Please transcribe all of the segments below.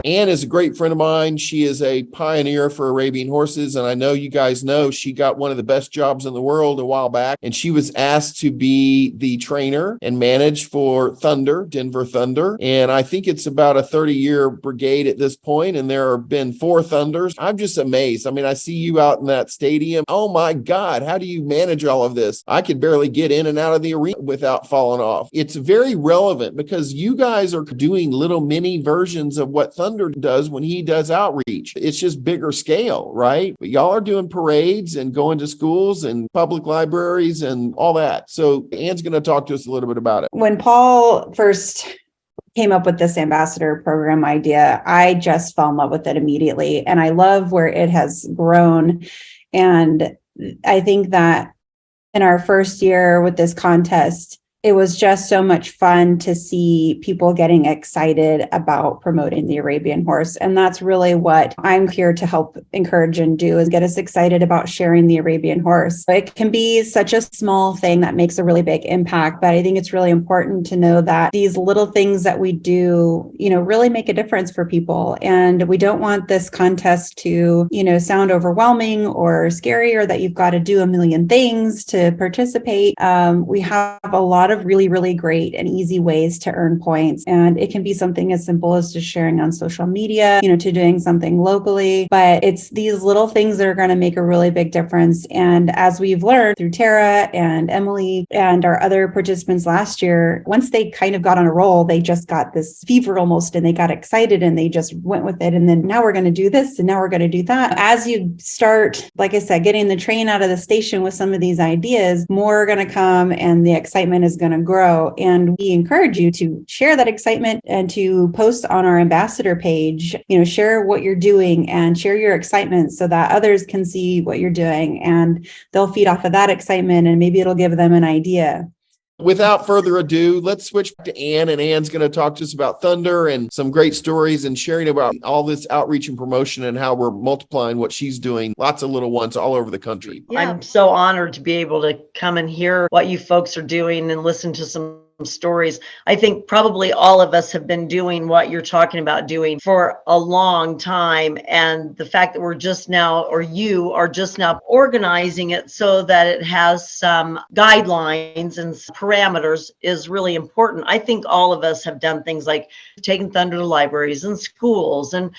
Ann is a great friend of mine. She is a pioneer for Arabian horses. And I know you guys know she got one of the best jobs in the world a while back. And she was asked to be the trainer and manage for Thunder, Denver Thunder. And I think it's about a 30-year brigade at this point, and there have been 4 Thunders. I'm just amazed. I mean, I see you out in that stadium. Oh my God, how do you manage all of this? I could barely get in and out of the arena without falling off. It's very relevant because you guys are doing little mini versions of what Thunder does when he does outreach. It's just bigger scale, right? But y'all are doing parades and going to schools and public libraries and all that. So Ann's going to talk to us a little bit about it. When Paul first came up with this ambassador program idea, I just fell in love with it immediately. And I love where it has grown. And I think that in our first year with this contest, it was just so much fun to see people getting excited about promoting the Arabian horse. And that's really what I'm here to help encourage and do, is get us excited about sharing the Arabian horse. It can be such a small thing that makes a really big impact, but I think it's really important to know that these little things that we do, really make a difference for people. And we don't want this contest to, sound overwhelming or scary, or that you've got to do a million things to participate. We have a lot of really, really great and easy ways to earn points. And it can be something as simple as just sharing on social media, to doing something locally. But it's these little things that are going to make a really big difference. And as we've learned through Tara and Emily and our other participants last year, once they kind of got on a roll, they just got this fever almost, and they got excited and they just went with it. And then now we're going to do this and now we're going to do that. As you start, like I said, getting the train out of the station with some of these ideas, more are going to come and the excitement is going to grow. And we encourage you to share that excitement and to post on our ambassador page, share what you're doing and share your excitement so that others can see what you're doing and they'll feed off of that excitement, and maybe it'll give them an idea. Without further ado, let's switch to Ann, and Ann's going to talk to us about Thunder and some great stories and sharing about all this outreach and promotion and how we're multiplying what she's doing. Lots of little ones all over the country. Yeah. I'm so honored to be able to come and hear what you folks are doing and listen to some stories. I think probably all of us have been doing what you're talking about doing for a long time. And the fact that we're just now, or you are just now organizing it so that it has some guidelines and parameters is really important. I think all of us have done things like taken Thunder to libraries and schools and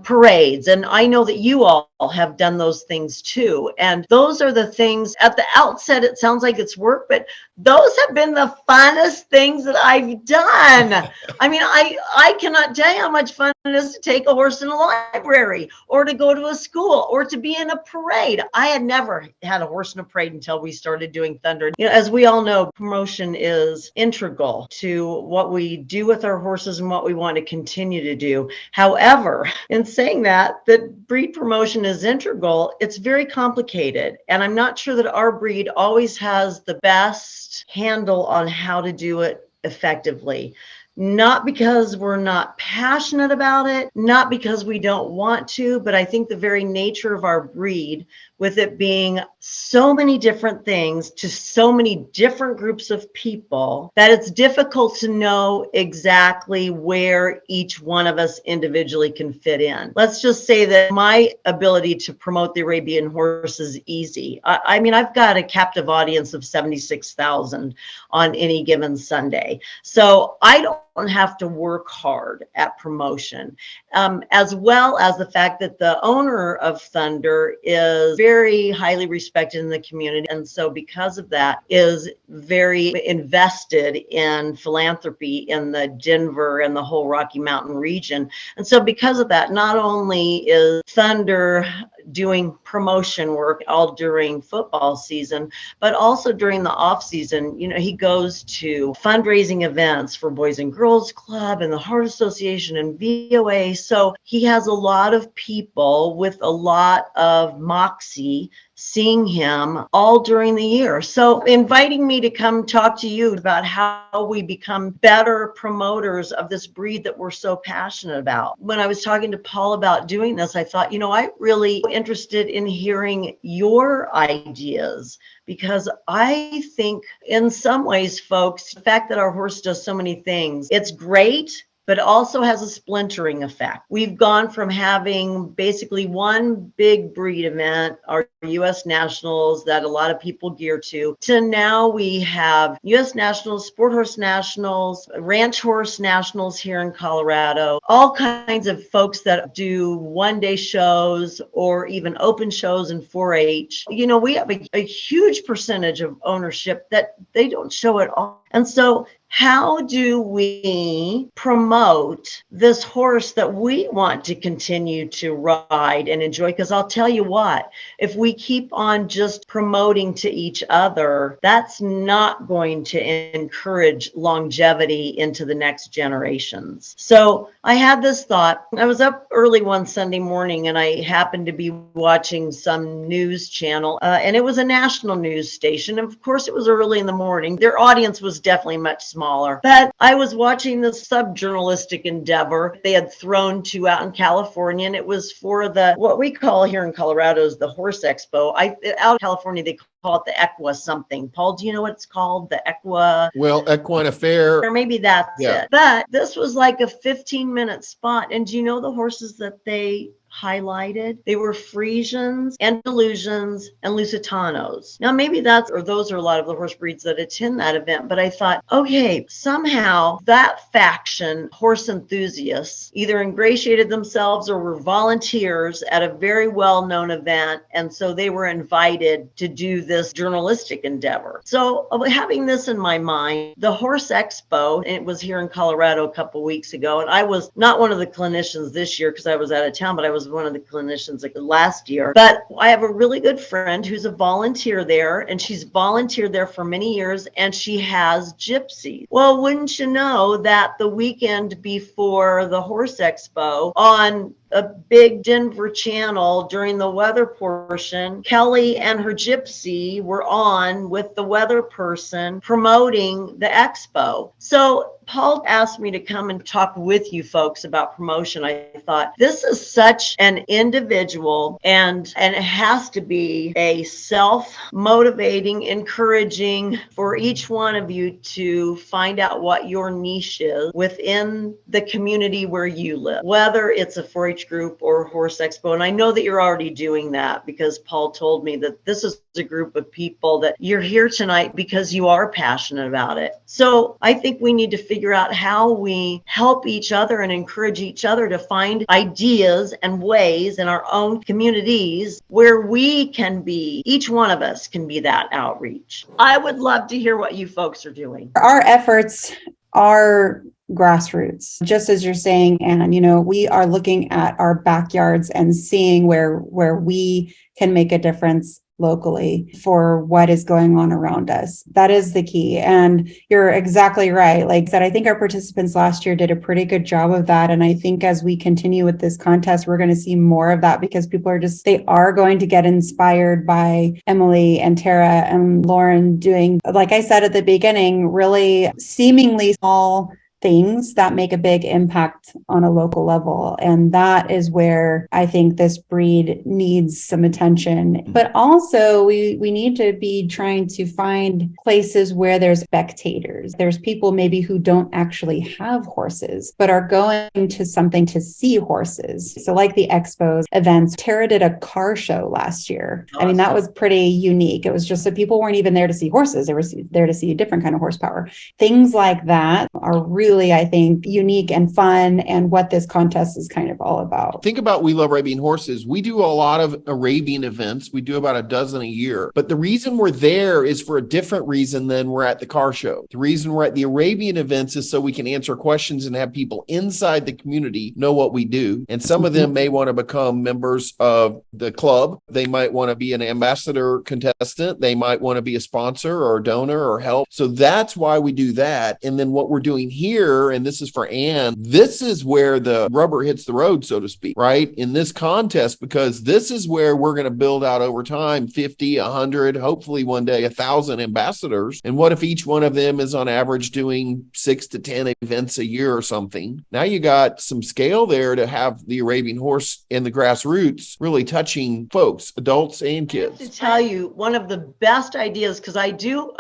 parades. And I know that you all have done those things too. And those are the things at the outset, it sounds like it's work, but those have been the funnest things that I've done. I mean, I cannot tell you how much fun it is to take a horse in a library or to go to a school or to be in a parade. I had never had a horse in a parade until we started doing Thunder. As we all know, promotion is integral to what we do with our horses and what we want to continue to do. However, in saying that breed promotion is integral, it's very complicated. And I'm not sure that our breed always has the best handle on how to do it effectively. Not because we're not passionate about it, not because we don't want to, but I think the very nature of our breed, with it being so many different things to so many different groups of people, that it's difficult to know exactly where each one of us individually can fit in. Let's just say that my ability to promote the Arabian horse is easy. I mean, I've got a captive audience of 76,000 on any given Sunday. So I don't have to work hard at promotion, as well as the fact that the owner of Thunder is very highly respected in the community. And so because of that, is very invested in philanthropy in the Denver and the whole Rocky Mountain region. And so because of that, not only is Thunder doing promotion work all during football season, but also during the off season, he goes to fundraising events for Boys and Girls Club and the Heart Association and VOA. So he has a lot of people with a lot of moxie seeing him all during the year. So inviting me to come talk to you about how we become better promoters of this breed that we're so passionate about. When I was talking to Paul about doing this, I thought, I'm really interested in hearing your ideas, because I think in some ways, folks, the fact that our horse does so many things, it's great. but also has a splintering effect. We've gone from having basically one big breed event, our U.S. Nationals that a lot of people gear to now we have U.S. Nationals, Sport Horse Nationals, Ranch Horse Nationals here in Colorado, all kinds of folks that do one-day shows or even open shows in 4-H. You know, we have a huge percentage of ownership that they don't show at all. And so how do we promote this horse that we want to continue to ride and enjoy? Because I'll tell you what, if we keep on just promoting to each other, that's not going to encourage longevity into the next generations. So I had this thought. I was up early one Sunday morning and I happened to be watching some news channel and it was a national news station. And of course, it was early in the morning. Their audience was definitely much smaller. But I was watching this sub-journalistic endeavor they had thrown to out in California, and it was for what we call here in Colorado is the Horse Expo. Out in California, they call it the Equa something. Paul, do you know what it's called? The Equa? Well, Equine Affair. Or maybe that's it. But this was like a 15-minute spot. And do you know the horses that they highlighted? They were Friesians, Andalusians, and Lusitanos. Now, maybe those are a lot of the horse breeds that attend that event, but I thought, okay, somehow that faction, horse enthusiasts, either ingratiated themselves or were volunteers at a very well-known event, and so they were invited to do this journalistic endeavor. So having this in my mind, the Horse Expo, and it was here in Colorado a couple weeks ago, and I was not one of the clinicians this year because I was out of town, but I was one of the clinicians last year. But I have a really good friend who's a volunteer there, and she's volunteered there for many years, and she has gypsies. Well, wouldn't you know that the weekend before the Horse Expo on a big Denver channel during the weather portion, Kelly and her gypsy were on with the weather person promoting the expo. So Paul asked me to come and talk with you folks about promotion. I thought this is such an individual and it has to be a self-motivating, encouraging for each one of you to find out what your niche is within the community where you live, whether it's a 4-H group or Horse Expo. And I know that you're already doing that because Paul told me that this is a group of people that you're here tonight because you are passionate about it. So I think we need to figure out how we help each other and encourage each other to find ideas and ways in our own communities where we can be, each one of us can be that outreach. I would love to hear what you folks are doing. Our efforts are grassroots, just as you're saying, and we are looking at our backyards and seeing where we can make a difference locally for what is going on around us. That is the key. And you're exactly right. Like I said, I think our participants last year did a pretty good job of that. And I think as we continue with this contest, we're going to see more of that because people they are going to get inspired by Emily and Tara and Lauren doing, like I said at the beginning, really seemingly small things that make a big impact on a local level. And that is where I think this breed needs some attention. But also we need to be trying to find places where there's spectators. There's people maybe who don't actually have horses, but are going to something to see horses. So like the expos, events, Tara did a car show last year. Awesome. I mean, that was pretty unique. It was just that people weren't even there to see horses. They were there to see a different kind of horsepower. Things like that are really, I think, unique and fun, and what this contest is kind of all about. Think about We Love Arabian Horses. We do a lot of Arabian events. We do about a dozen a year. But the reason we're there is for a different reason than we're at the car show. The reason we're at the Arabian events is so we can answer questions and have people inside the community know what we do. And some of them may want to become members of the club. They might want to be an ambassador contestant. They might want to be a sponsor or a donor or help. So that's why we do that. And then what we're doing here, and this is for Ann, this is where the rubber hits the road, so to speak, right? In this contest, because this is where we're going to build out over time 50, 100, hopefully one day 1,000 ambassadors. And what if each one of them is on average doing 6 to 10 events a year or something? Now you got some scale there to have the Arabian horse and the grassroots really touching folks, adults and kids. I have to tell you, one of the best ideas, because I do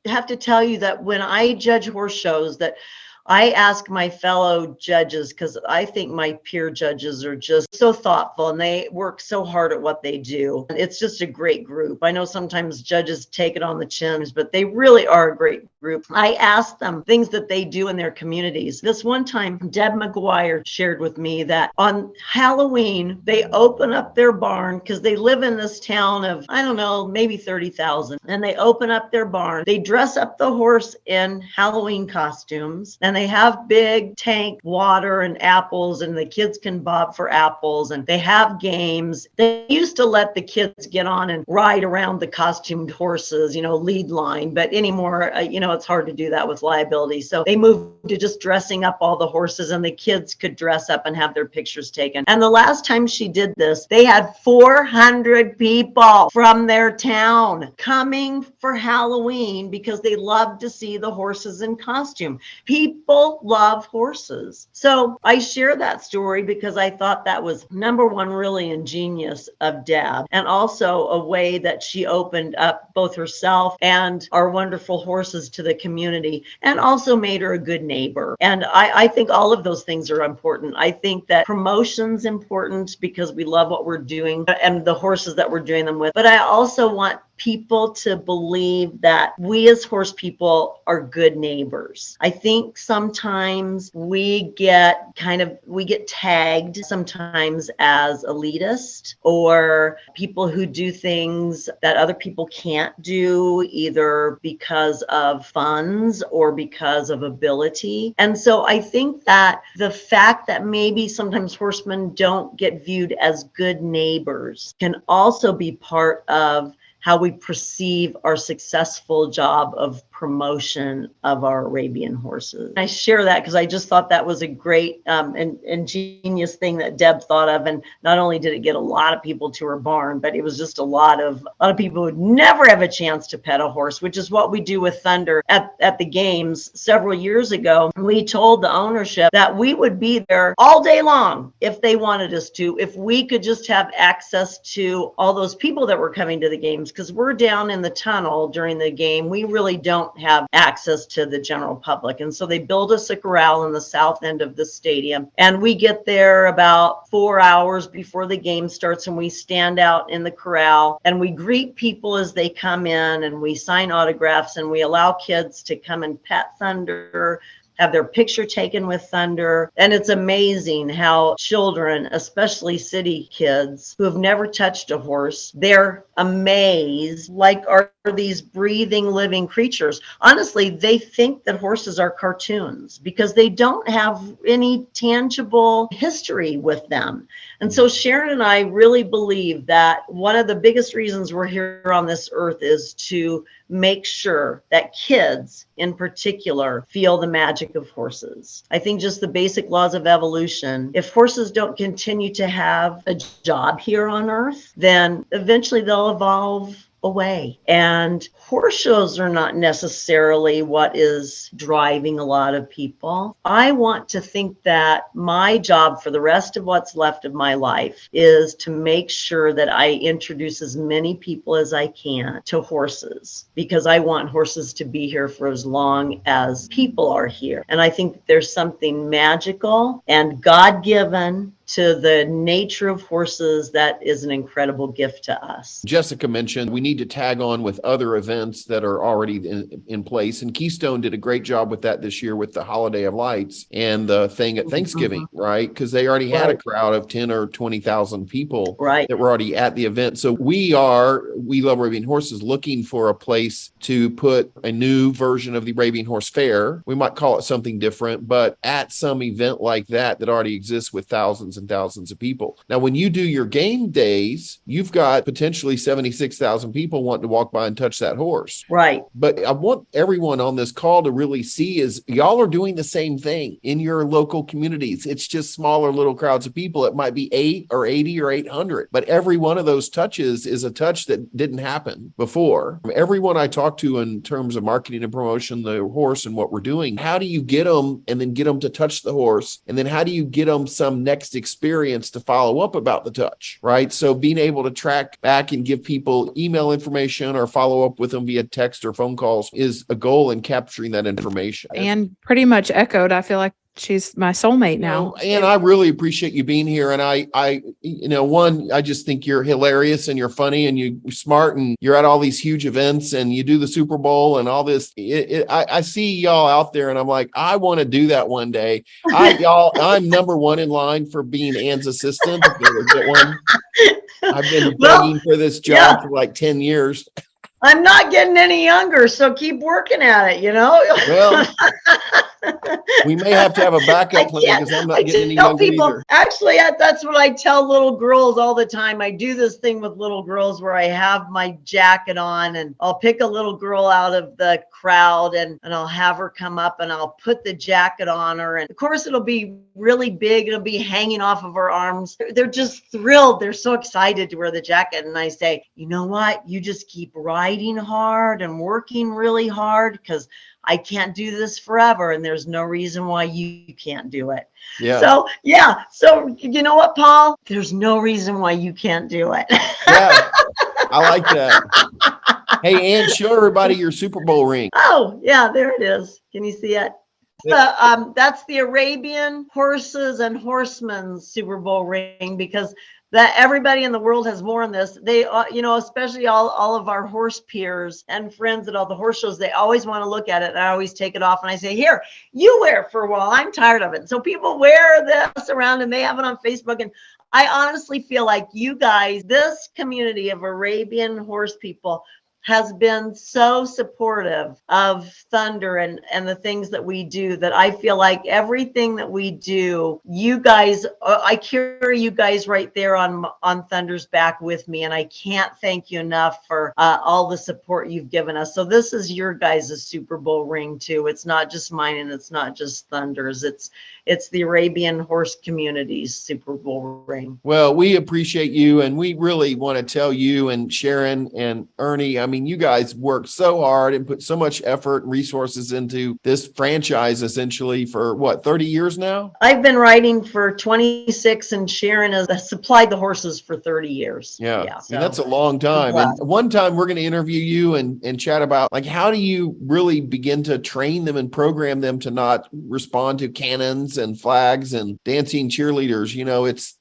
have to tell you that when I judge horse shows, that I ask my fellow judges, because I think my peer judges are just so thoughtful and they work so hard at what they do. It's just a great group. I know sometimes judges take it on the chins, but they really are a great group. I ask them things that they do in their communities. This one time, Deb McGuire shared with me that on Halloween, they open up their barn because they live in this town of, I don't know, maybe 30,000. And they open up their barn. They dress up the horse in Halloween costumes, and they have big tank water and apples, and the kids can bob for apples, and they have games. They used to let the kids get on and ride around the costumed horses, lead line, but anymore, it's hard to do that with liability. So they moved to just dressing up all the horses, and the kids could dress up and have their pictures taken. And the last time she did this, they had 400 people from their town coming for Halloween because they love to see the horses in costume. People love horses. So I share that story because I thought that was, number one, really ingenious of Deb, and also a way that she opened up both herself and our wonderful horses to the community, and also made her a good neighbor. And I think all of those things are important. I think that promotion's important because we love what we're doing and the horses that we're doing them with. But I also want people to believe that we as horse people are good neighbors. I think sometimes we get tagged sometimes as elitist or people who do things that other people can't do, either because of funds or because of ability. And so I think that the fact that maybe sometimes horsemen don't get viewed as good neighbors can also be part of how we perceive our successful job of promotion of our Arabian horses. I share that because I just thought that was a great and ingenious thing that Deb thought of. And not only did it get a lot of people to her barn, but it was just a lot of people who'd never have a chance to pet a horse, which is what we do with Thunder at the games. Several years ago, we told the ownership that we would be there all day long if they wanted us to, if we could just have access to all those people that were coming to the games, because we're down in the tunnel during the game. We really don't have access to the general public. And so they build us a corral in the south end of the stadium. And we get there about 4 hours before the game starts, and we stand out in the corral and we greet people as they come in, and we sign autographs, and we allow kids to come and pet Thunder, have their picture taken with Thunder. And it's amazing how children, especially city kids who have never touched a horse, they're amazed, like are these breathing, living creatures. Honestly, they think that horses are cartoons because they don't have any tangible history with them. And so Sharon and I really believe that one of the biggest reasons we're here on this earth is to make sure that kids in particular feel the magic of horses. I think just the basic laws of evolution, if horses don't continue to have a job here on earth, then eventually they'll evolve away. And horse shows are not necessarily what is driving a lot of people. I want to think that my job for the rest of what's left of my life is to make sure that I introduce as many people as I can to horses, because I want horses to be here for as long as people are here. And I think there's something magical and God-given to the nature of horses that is an incredible gift to us. Jessica mentioned we need to tag on with other events that are already in place. And Keystone did a great job with that this year with the Holiday of Lights and the thing at Thanksgiving, right? Because they already had a crowd of 10 or 20,000 people that were already at the event. So we Love Arabian Horses, looking for a place to put a new version of the Arabian Horse Fair. We might call it something different, but at some event like that already exists with thousands and thousands of people. Now, when you do your game days, you've got potentially 76,000 people wanting to walk by and touch that horse. Right. But I want everyone on this call to really see is y'all are doing the same thing in your local communities. It's just smaller little crowds of people. It might be 8 or 80 or 800, but every one of those touches is a touch that didn't happen before. Everyone I talk to in terms of marketing and promotion, the horse and what we're doing, how do you get them and then get them to touch the horse? And then how do you get them some next experience experience to follow up about the touch, right? So being able to track back and give people email information or follow up with them via text or phone calls is a goal in capturing that information. And pretty much echoed. I feel like she's my soulmate now. And I really appreciate you being here. And I just think you're hilarious and you're funny and you're smart and you're at all these huge events and you do the Super Bowl and all this. I see y'all out there and I'm like, I want to do that one day. I'm number one in line for being Ann's assistant. If you ever get one. I've been begging for this job for like 10 years. I'm not getting any younger, so keep working at it, Well, we may have to have a backup plan because I'm not getting any younger either. Actually, that's what I tell little girls all the time. I do this thing with little girls where I have my jacket on and I'll pick a little girl out of the crowd and I'll have her come up and I'll put the jacket on her. And of course, it'll be really big. It'll be hanging off of her arms. They're just thrilled. They're so excited to wear the jacket. And I say, you know what? You just keep riding hard and working really hard because I can't do this forever. And there's no reason why you can't do it. Yeah. So, yeah. So, you know what, Paul? There's no reason why you can't do it. Yeah. I like that. Hey, Ann, show everybody your Super Bowl ring. Oh, yeah, there it is. Can you see it? That's the Arabian horses and horsemen Super Bowl ring because that everybody in the world has worn this. They, especially all of our horse peers and friends at all the horse shows, they always want to look at it. And I always take it off and I say, here, you wear it for a while. I'm tired of it. So people wear this around and they have it on Facebook. And I honestly feel like you guys, this community of Arabian horse people has been so supportive of Thunder and the things that we do that I feel like everything that we do, you guys, I carry you guys right there on Thunder's back with me. And I can't thank you enough for all the support you've given us. So this is your guys' Super Bowl ring too. It's not just mine and it's not just Thunder's. It's the Arabian horse community's Super Bowl ring. Well, we appreciate you. And we really want to tell you and Sharon and Ernie, I mean, you guys work so hard and put so much effort and resources into this franchise essentially for 30 years now? I've been riding for 26 and Sharon has supplied the horses for 30 years. Yeah. So that's a long time. And one time we're going to interview you and chat about like, how do you really begin to train them and program them to not respond to cannons and flags and dancing cheerleaders?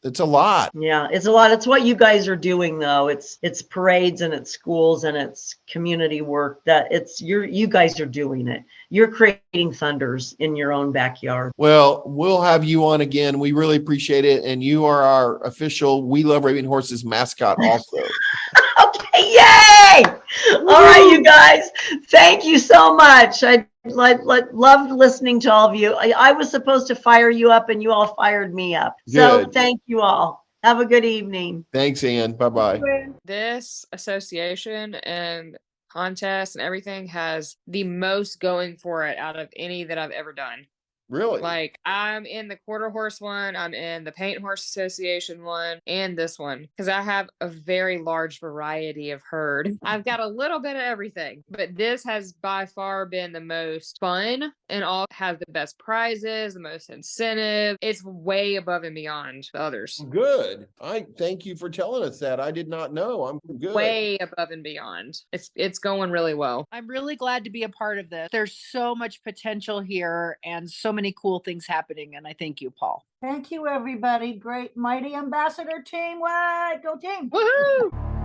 It's a lot. Yeah, it's a lot. It's what you guys are doing though. It's parades and it's schools and it's community work that you guys are doing it. You're creating Thunders in your own backyard. Well, we'll have you on again. We really appreciate it. And you are our official We Love Arabian Horses mascot also. Okay, yay! All right, you guys. Thank you so much. I loved listening to all of you. I was supposed to fire you up and you all fired me up. Good. So thank you all. Have a good evening. Thanks, Ann. Bye-bye. This association and contest and everything has the most going for it out of any that I've ever done. Really? Like, I'm in the quarter horse one, I'm in the paint horse association one, and this one, because I have a very large variety of herd. I've got a little bit of everything, but this has by far been the most fun and all has the best prizes, the most incentive. It's way above and beyond the others. Good. I thank you for telling us that. I did not know. I'm good. Way above and beyond. It's going really well. I'm really glad to be a part of this. There's so much potential here and so many cool things happening. And I thank you, Paul. Thank you, everybody. Great, mighty ambassador team. What? Go team. Woohoo!